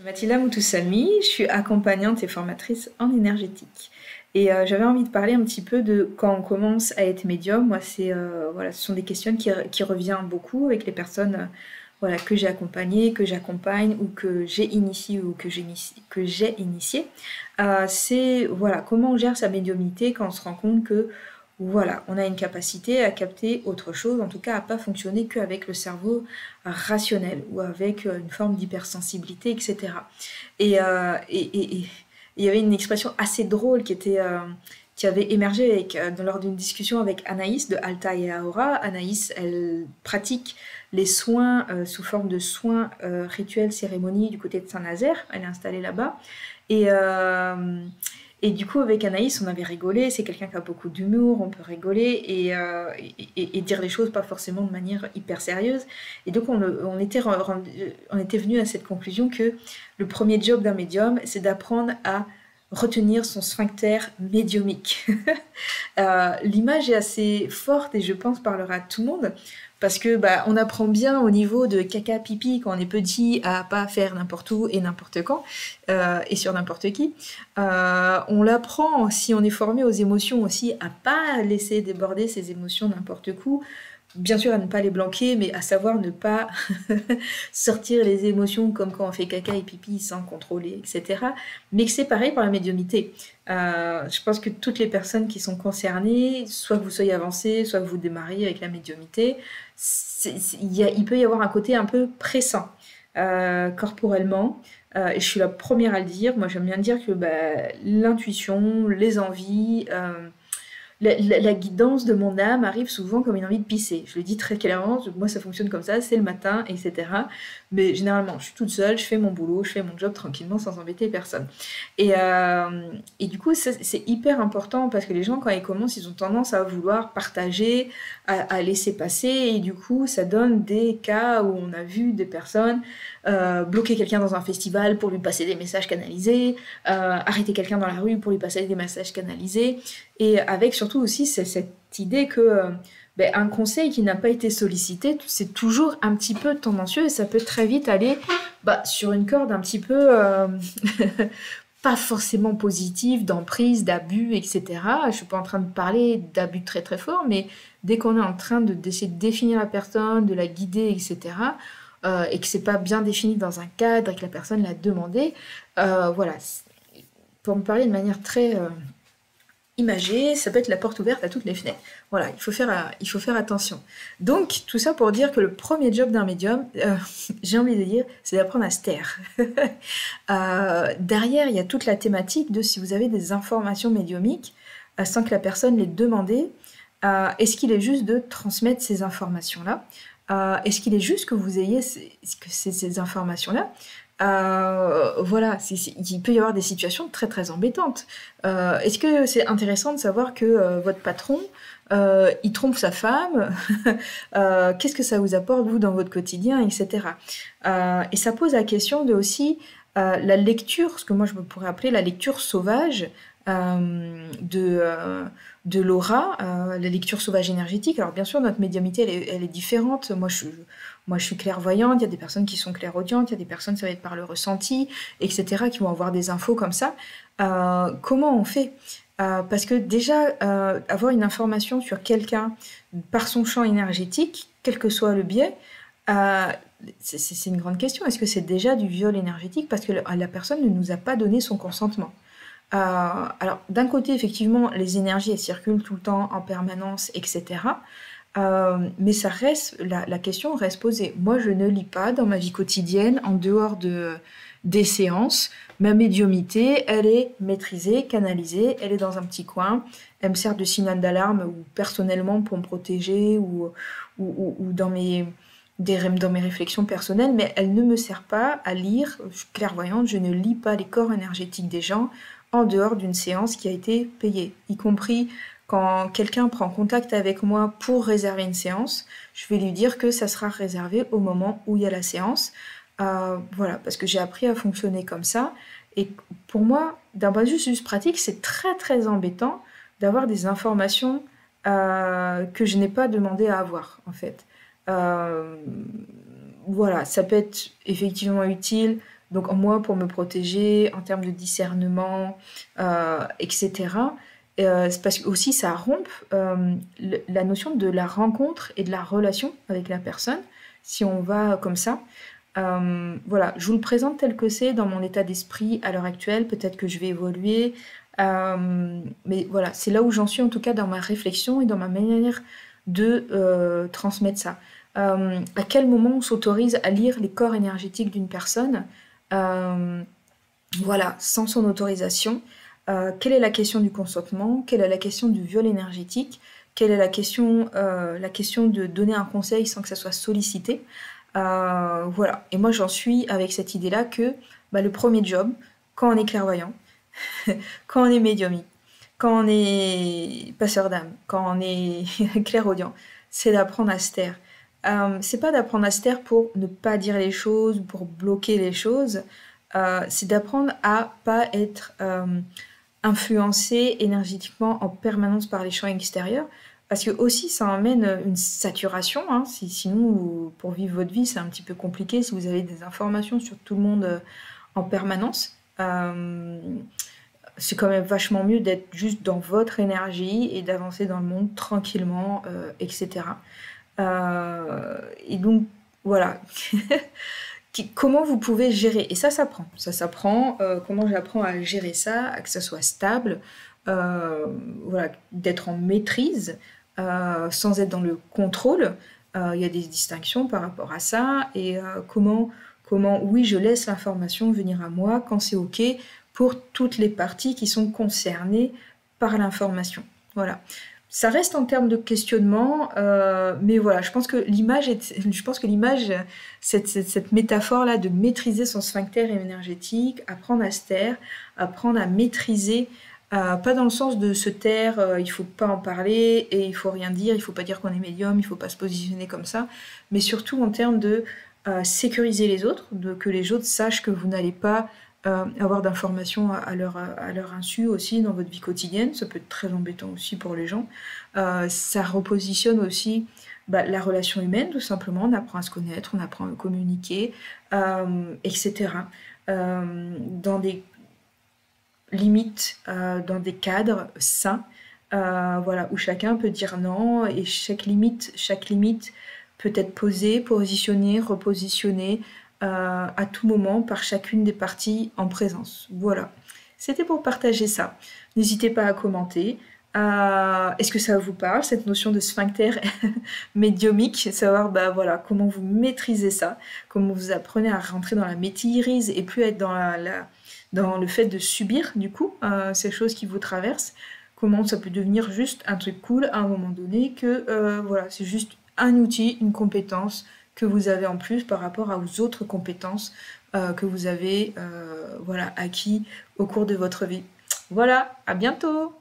Mathilda Moutoussamy, je suis accompagnante et formatrice en énergétique. Et j'avais envie de parler un petit peu de quand on commence à être médium. Moi, voilà, ce sont des questions qui reviennent beaucoup avec les personnes voilà, que j'ai accompagnées, que j'accompagne ou que j'ai initié ou que j'ai initié. C'est voilà, comment on gère sa médiumnité quand on se rend compte que voilà, on a une capacité à capter autre chose, en tout cas à pas fonctionner qu'avec le cerveau rationnel ou avec une forme d'hypersensibilité, etc. Et il y avait une expression assez drôle qui avait émergé lors d'une discussion avec Anaïs de Alta et Aora. Anaïs, elle pratique les soins sous forme de soins rituels, cérémonies du côté de Saint-Nazaire. Elle est installée là-bas. Et, euh, et du coup, avec Anaïs, on avait rigolé. C'est quelqu'un qui a beaucoup d'humour, on peut rigoler et dire les choses pas forcément de manière hyper sérieuse. Et donc, on était venu à cette conclusion que le premier job d'un médium, c'est d'apprendre à retenir son sphincter médiumique. L'image est assez forte et je pense parlera à tout le monde parce que bah, on apprend bien au niveau de caca pipi quand on est petit à pas faire n'importe où et n'importe quand et sur n'importe qui. On l'apprend si on est formé aux émotions aussi à pas laisser déborder ses émotions n'importe où. Bien sûr, à ne pas les blanquer, mais à savoir ne pas sortir les émotions comme quand on fait caca et pipi sans contrôler, etc. Mais que c'est pareil pour la médiumnité. Je pense que toutes les personnes qui sont concernées, soit que vous soyez avancé, soit que vous démarriez avec la médiumnité, il peut y avoir un côté un peu pressant corporellement. Et je suis la première à le dire. Moi, j'aime bien dire que bah, l'intuition, les envies, la guidance de mon âme arrive souvent comme une envie de pisser. Je le dis très clairement, moi ça fonctionne comme ça, c'est le matin, etc. Mais généralement, je suis toute seule, je fais mon boulot, je fais mon job tranquillement sans embêter personne. Et du coup, c'est hyper important parce que les gens, quand ils commencent, ils ont tendance à vouloir partager, à laisser passer. Et du coup, ça donne des cas où on a vu des personnes bloquer quelqu'un dans un festival pour lui passer des messages canalisés, arrêter quelqu'un dans la rue pour lui passer des messages canalisés. Et avec surtout aussi cette idée que ben, un conseil qui n'a pas été sollicité, c'est toujours un petit peu tendancieux et ça peut très vite aller bah, sur une corde un petit peu pas forcément positive, d'emprise, d'abus, etc. Je suis pas en train de parler d'abus très très fort, mais dès qu'on est en train d'essayer de définir la personne, de la guider, etc., et que c'est pas bien défini dans un cadre et que la personne l'a demandé, voilà. Pour me parler de manière très imagée, ça peut être la porte ouverte à toutes les fenêtres. Voilà, il faut faire attention. Donc, tout ça pour dire que le premier job d'un médium, j'ai envie de dire, c'est d'apprendre à se taire. Derrière, il y a toute la thématique de si vous avez des informations médiumiques, sans que la personne les demande, est-ce qu'il est juste de transmettre ces informations-là? Est-ce qu'il est juste que vous ayez ces informations-là? Voilà, il peut y avoir des situations très très embêtantes. Est-ce que c'est intéressant de savoir que votre patron, il trompe sa femme? Qu'est-ce que ça vous apporte, vous, dans votre quotidien, etc. Et ça pose la question de aussi la lecture, ce que moi je me pourrais appeler la lecture sauvage de l'aura, la lecture sauvage énergétique. Alors bien sûr, notre médiumnité, elle est différente. Moi, je suis clairvoyante, il y a des personnes qui sont clairaudientes, il y a des personnes, ça va être par le ressenti, etc., qui vont avoir des infos comme ça. Comment on fait parce que déjà, avoir une information sur quelqu'un par son champ énergétique, quel que soit le biais, euh, c'est une grande question. Est-ce que c'est déjà du viol énergétique parce que la personne ne nous a pas donné son consentement? Alors, d'un côté, effectivement, les énergies, elles circulent tout le temps, en permanence, etc. Mais ça reste, la question reste posée. Moi, je ne lis pas dans ma vie quotidienne, en dehors des séances. Ma médiumité, elle est maîtrisée, canalisée, elle est dans un petit coin. Elle me sert de signal d'alarme ou personnellement pour me protéger ou dans mes réflexions personnelles, mais elle ne me sert pas à lire. Je suis clairvoyante, je ne lis pas les corps énergétiques des gens en dehors d'une séance qui a été payée, y compris quand quelqu'un prend contact avec moi pour réserver une séance, je vais lui dire que ça sera réservé au moment où il y a la séance. Voilà, parce que j'ai appris à fonctionner comme ça. Et pour moi, d'un point de vue juste pratique, c'est très très embêtant d'avoir des informations que je n'ai pas demandé à avoir, en fait. Euh, voilà, ça peut être effectivement utile Donc moi, pour me protéger, en termes de discernement, etc. C'est parce que aussi ça rompt la notion de la rencontre et de la relation avec la personne, si on va comme ça. Voilà, je vous le présente tel que c'est dans mon état d'esprit à l'heure actuelle. Peut-être que je vais évoluer, mais voilà, c'est là où j'en suis en tout cas dans ma réflexion et dans ma manière de transmettre ça. À quel moment on s'autorise à lire les corps énergétiques d'une personne, euh, voilà, sans son autorisation? Quelle est la question du consentement? Quelle est la question du viol énergétique? Quelle est la question de donner un conseil sans que ça soit sollicité? Voilà. Et moi, j'en suis avec cette idée-là que bah, le premier job, quand on est clairvoyant, quand on est médiumnique, quand on est passeur d'âme, quand on est clairaudient, c'est d'apprendre à se taire. C'est pas d'apprendre à se taire pour ne pas dire les choses, pour bloquer les choses. C'est d'apprendre à pas être influencé énergétiquement en permanence par les champs extérieurs. Parce que aussi, ça emmène une saturation. Hein. Sinon, pour vivre votre vie, c'est un petit peu compliqué si vous avez des informations sur tout le monde en permanence. C'est quand même vachement mieux d'être juste dans votre énergie et d'avancer dans le monde tranquillement, etc. Et donc, voilà. Comment vous pouvez gérer? Et ça s'apprend. Ça s'apprend. Comment j'apprends à gérer ça, à que ça soit stable, euh, voilà, d'être en maîtrise, sans être dans le contrôle. Il y a des distinctions par rapport à ça. Et oui, je laisse l'information venir à moi quand c'est OK pour toutes les parties qui sont concernées par l'information. Voilà. Ça reste en termes de questionnement, mais voilà, je pense que l'image, cette métaphore-là de maîtriser son sphincter énergétique, apprendre à se taire, apprendre à maîtriser, pas dans le sens de se taire, il faut pas en parler et il faut rien dire, il faut pas dire qu'on est médium, il faut pas se positionner comme ça, mais surtout en termes de sécuriser les autres, de que les autres sachent que vous n'allez pas avoir d'informations à leur insu aussi dans votre vie quotidienne. Ça peut être très embêtant aussi pour les gens. Ça repositionne aussi la relation humaine, tout simplement. On apprend à se connaître, on apprend à communiquer, etc. Dans des limites, dans des cadres sains, voilà, où chacun peut dire non et chaque limite peut être posée, positionnée, repositionnée, à tout moment par chacune des parties en présence. Voilà. C'était pour partager ça. N'hésitez pas à commenter. Est-ce que ça vous parle, cette notion de sphincter médiumique? Savoir voilà, comment vous maîtrisez ça, comment vous apprenez à rentrer dans la maîtrise et plus être dans le fait de subir, du coup, ces choses qui vous traversent. Comment ça peut devenir juste un truc cool à un moment donné, que voilà, c'est juste un outil, une compétence que vous avez en plus par rapport aux autres compétences que vous avez voilà, acquis au cours de votre vie. Voilà, à bientôt!